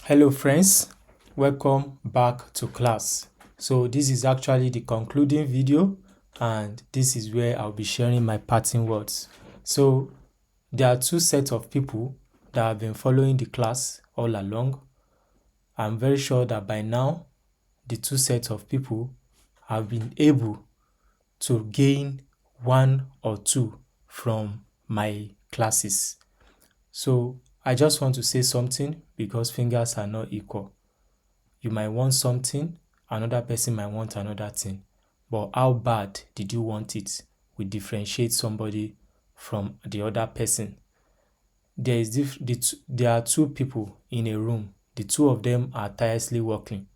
Hello friends, welcome back to class. So this is actually the concluding video and this is where I'll be sharing my parting words. So there are two sets of people that have been following the class all along. I'm very sure that by now the two sets of people have been able to gain one or two from my classes. So I just want to say something because fingers are not equal. You might want something, another person might want another thing. But how bad did you want it will differentiate somebody from the other person. There are two people in a room. The two of them are tirelessly working.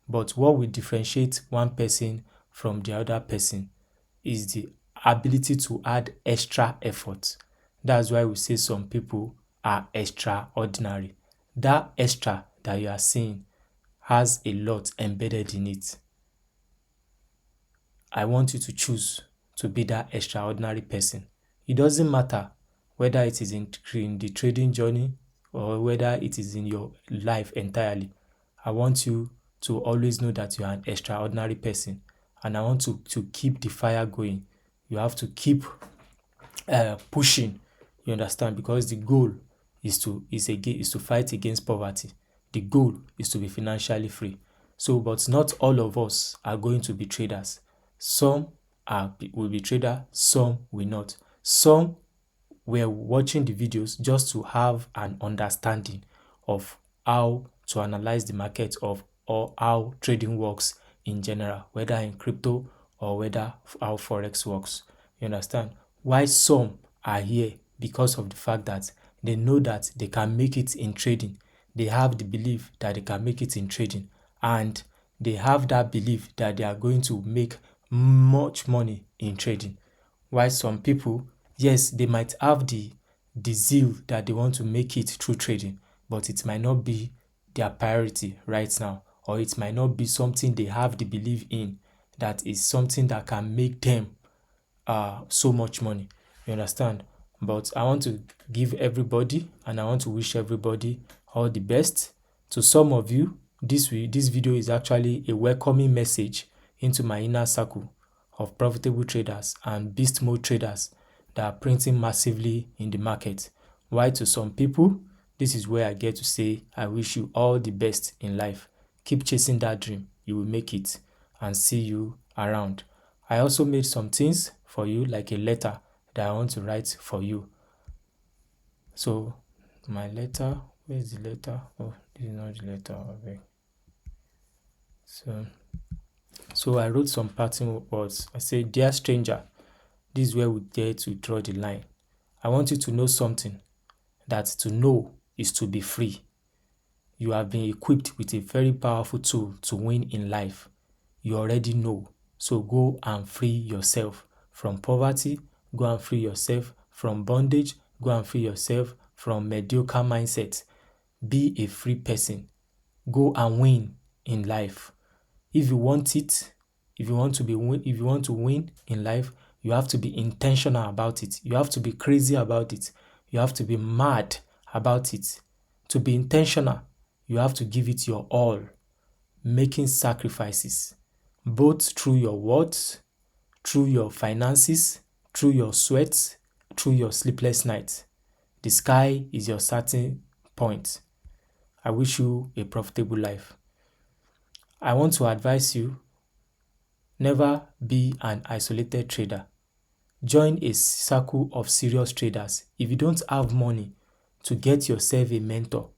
But what will differentiate one person from the other person is the ability to add extra effort. That's why we say some people are extraordinary. That extra that you are seeing has a lot embedded in it. I want you to choose to be that extraordinary person. It doesn't matter whether it is in the trading journey or whether it is in your life entirely. I want you to always know that you are an extraordinary person, and I want to keep the fire going. You have to keep pushing. You understand? Because the goal is to fight against poverty. The goal is to be financially free. So, but not all of us are going to be traders. Some will be traders, some will not. Some were watching the videos just to have an understanding of how to analyze the market or how trading works in general, whether in crypto or whether how forex works. You understand? Why some are here because of the fact that they know that they can make it in trading. They have the belief that they can make it in trading, and they have that belief that they are going to make much money in trading. While some people, yes, they might have the zeal that they want to make it through trading, but it might not be their priority right now, or it might not be something they have the belief in that is something that can make them so much money. You understand? But I want to give everybody and I want to wish everybody all the best. To some of you, this video is actually a welcoming message into my inner circle of profitable traders and beast mode traders that are printing massively in the market. While to some people, this is where I get to say I wish you all the best in life. Keep chasing that dream. You will make it, and see you around. I also made some things for you, like a letter that I want to write for you. So my letter, where's the letter? Oh, this is not the letter. Okay. So I wrote some parting words. I said, "Dear stranger, this is where we dare to draw the line. I want you to know something, that to know is to be free. You have been equipped with a very powerful tool to win in life. You already know. So go and free yourself from poverty. Go and free yourself from bondage. Go and free yourself from mediocre mindset. Be a free person. Go and win in life. If you want it, if you want to win in life, you have to be intentional about it. You have to be crazy about it. You have to be mad about it. To be intentional, you have to give it your all, making sacrifices, both through your words, through your finances, through your sweat, through your sleepless nights. The sky is your starting point. I wish you a profitable life. I want to advise you, never be an isolated trader. Join a circle of serious traders. If you don't have money to get yourself a mentor,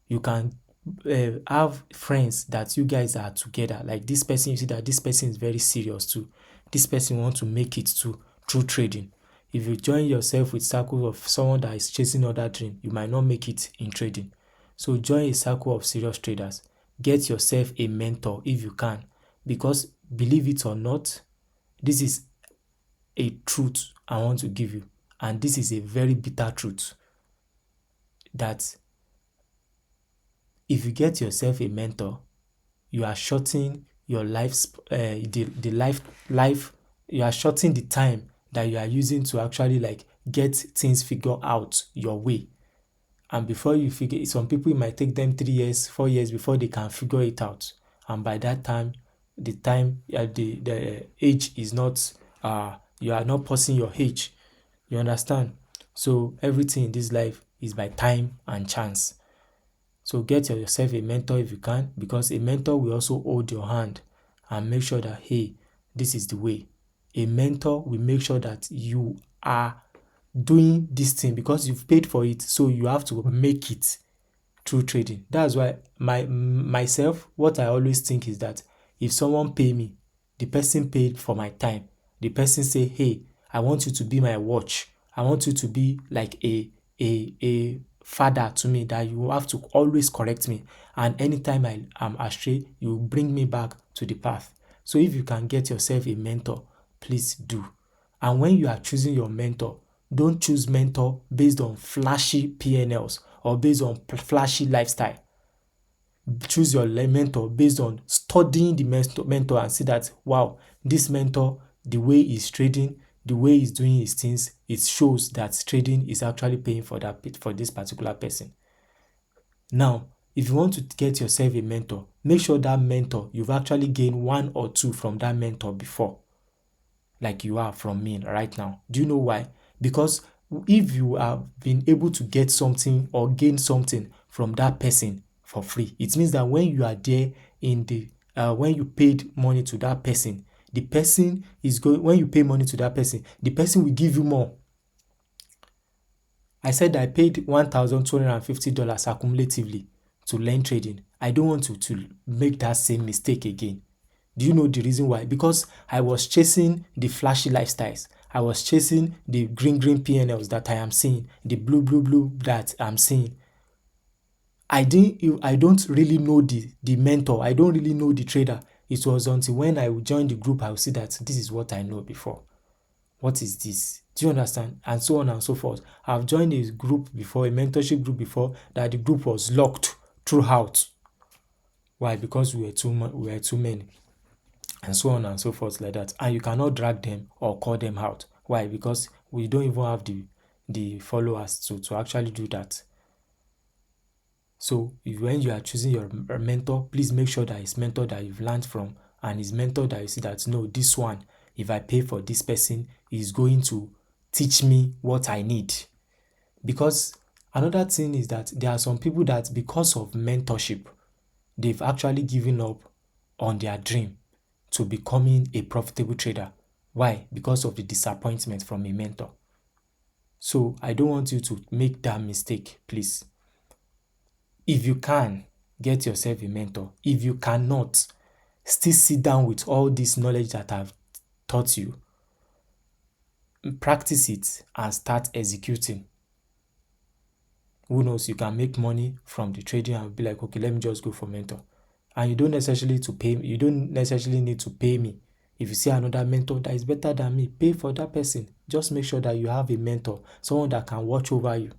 you can have friends that you guys are together. Like this person, you see that this person is very serious too. This person wants to make it too through trading. If you join yourself with circle of someone that is chasing other dream, you might not make it in trading. So join a circle of serious traders. Get yourself a mentor if you can, because believe it or not, this is a truth I want to give you, and this is a very bitter truth, that if you get yourself a mentor, you are shortening your life's life. You are shortening the time that you are using to actually like get things figured out your way. And before you figure, some people, it might take them 3 years, 4 years before they can figure it out. And by that time, the age is not, you are not passing your age. You understand? So everything in this life is by time and chance. So get yourself a mentor if you can, because a mentor will also hold your hand and make sure that, hey, this is the way. A mentor will make sure that you are doing this thing because you've paid for it, so you have to make it through trading. That's why myself, what I always think is that if someone pay me, the person paid for my time. The person say, hey, I want you to be my watch. I want you to be like a father to me, that you have to always correct me. And anytime I am astray, you bring me back to the path. So if you can get yourself a mentor, please do. And when you are choosing your mentor, don't choose mentor based on flashy PNLs or based on flashy lifestyle. Choose your mentor based on studying the mentor and see that, wow, this mentor, the way he's trading, the way he's doing his things, it shows that trading is actually paying for this particular person. Now, if you want to get yourself a mentor, make sure that mentor, you've actually gained 1 or 2 from that mentor before, like you are from me right now. Do you know why? Because if you have been able to get something or gain something from that person for free, it means that when you are there when you paid money to that person, the person when you pay money to that person, the person will give you more. I said I paid $1,250 accumulatively to learn trading. I don't want to make that same mistake again. Do you know the reason why? Because I was chasing the flashy lifestyles. I was chasing the green PNLs that I am seeing, the blue that I'm seeing. I don't really know the mentor. I don't really know the trader. It was until when I would join the group, I would see that this is what I know before. What is this? Do you understand? And so on and so forth. I've joined a group before, a mentorship group before, that the group was locked throughout. Why? Because we were too many. And so on and so forth like that. And you cannot drag them or call them out. Why? Because we don't even have the followers to actually do that. So when you are choosing your mentor, please make sure that it's mentor that you've learned from, and it's mentor that you see that, no, this one, if I pay for this person, is going to teach me what I need. Because another thing is that there are some people that, because of mentorship, they've actually given up on their dream to becoming a profitable trader. Why? Because of the disappointment from a mentor. So I don't want you to make that mistake, please. If you can, get yourself a mentor. If you cannot, still sit down with all this knowledge that I've taught you, practice it and start executing. Who knows, you can make money from the trading and be like, okay, let me just go for mentor. And you don't necessarily need to pay me. If you see another mentor that is better than me, pay for that person. Just make sure that you have a mentor, someone that can watch over you.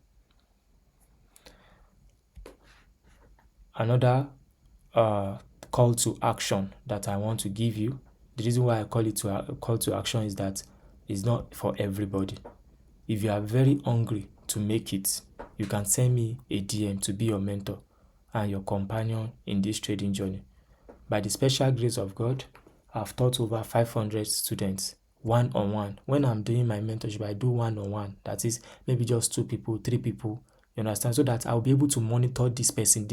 Another call to action that I want to give you. The reason why I call it a call to action is that it's not for everybody. If you are very hungry to make it, you can send me a DM to be your mentor and your companion in this trading journey. By the special grace of God, I've taught over 500 students one-on-one. When I'm doing my mentorship, I do one-on-one. That is maybe just 2 people, 3 people. You understand? So that I'll be able to monitor this person.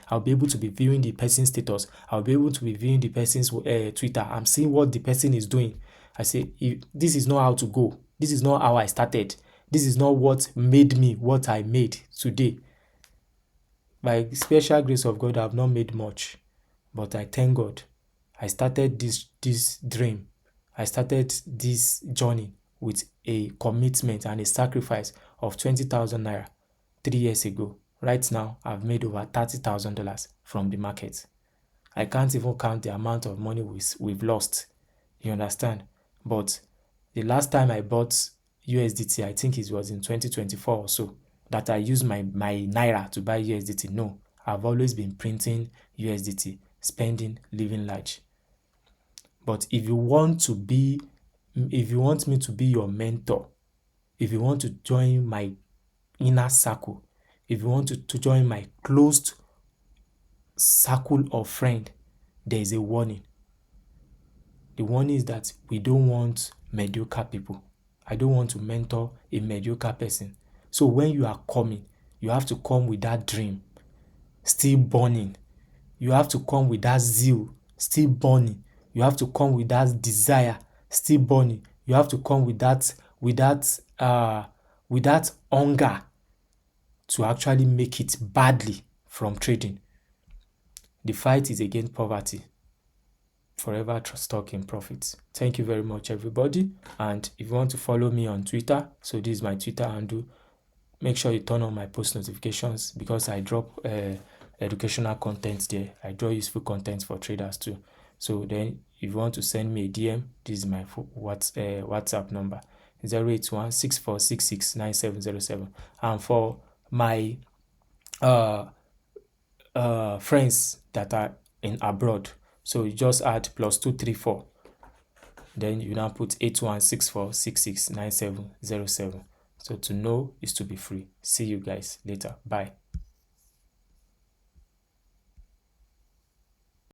I'll be able to be viewing the person's status. I'll be able to be viewing the person's Twitter. I'm seeing what the person is doing. I say, this is not how to go. This is not how I started. This is not what made me what I made today. By the special grace of God, I've not made much. But I thank God. I started this dream. I started this journey with a commitment and a sacrifice of 20,000 naira 3 years ago. Right now, I've made over $30,000 from the market. I can't even count the amount of money we've lost. You understand? But the last time I bought USDT, I think it was in 2024 or so, that I used my naira to buy USDT. No, I've always been printing USDT, spending, living large. But if you want me to be your mentor, if you want to join my inner circle, if you want to join my closed circle of friend, there is a warning. The warning is that we don't want mediocre people. I don't want to mentor a mediocre person. So when you are coming, you have to come with that dream still burning. You have to come with that zeal still burning. You have to come with that desire still burning. You have to come with that hunger to actually make it badly from trading. The fight is against poverty. Forever stuck in profits. Thank you very much, everybody. And if you want to follow me on Twitter, so this is my Twitter handle, make sure you turn on my post notifications because I drop educational content there. I draw useful content for traders too. So then if you want to send me a DM, this is my WhatsApp number, 081-6466-9707. And for my friends that are in abroad, so you just add +234, then you now put 8164669707. So to know is to be free. See you guys later. Bye.